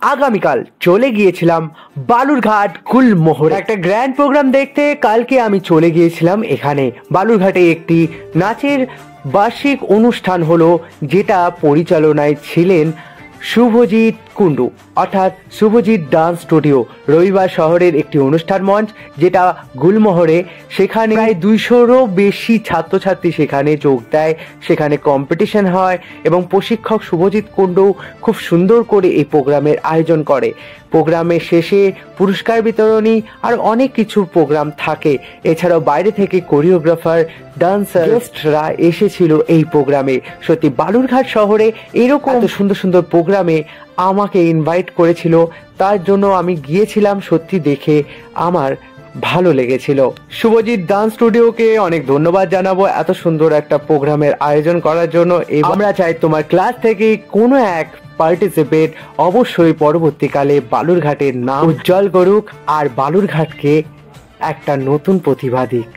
আগামীকাল চলে গিয়েছিলাম বালুরঘাট গুলমোহরে একটা গ্র্যান্ড প্রোগ্রাম দেখতে। কালকে আমি চলে গিয়েছিলাম এখানে বালুরঘাটে একটি নাচের বার্ষিক অনুষ্ঠান হলো, যেটা পরিচালনায় ছিলেন শুভজিৎ কুণ্ডু, অর্থাৎ শুভজিৎ ডান্স স্টুডিও। রবিবার শহরের একটি অনুষ্ঠান মঞ্চ, যেটা গুলমোহরে। সেখানে প্রায় 200-রও বেশি ছাত্রছাত্রী সেখানে যোগ দেয়, সেখানে কম্পিটিশন হয় এবং প্রশিক্ষক শুভজিৎ কুণ্ডু খুব সুন্দর করে এই প্রোগ্রামের আয়োজন করে। প্রোগ্রামের শেষে পুরস্কার বিতরণী আর অনেক কিছু প্রোগ্রাম থাকে। এছাড়াও বাইরে থেকে কোরিওগ্রাফার, ডান্সার, গেস্টরা এসেছিল এই প্রোগ্রামে। সত্যি বালুরঘাট শহরে এরকম সুন্দর সুন্দর প্রোগ্রামে আমাকে ইনভাইট করেছিল, তার জন্য আমি গিয়েছিলাম। সত্যি দেখে আমার ভালো লেগেছিল। শুভজিৎ ডান্স স্টুডিওকে অনেক ধন্যবাদ জানাবো এত সুন্দর একটা প্রোগ্রামের আয়োজন করার জন্য। আমরা চাই তোমার ক্লাস থেকে কোনো এক পার্টিসিপেট অবশ্যই পরবর্তীকালে বালুরঘাটের নাম উজ্জ্বল করুক আর বালুরঘাটকে একটা নতুন প্রতিভা দিক।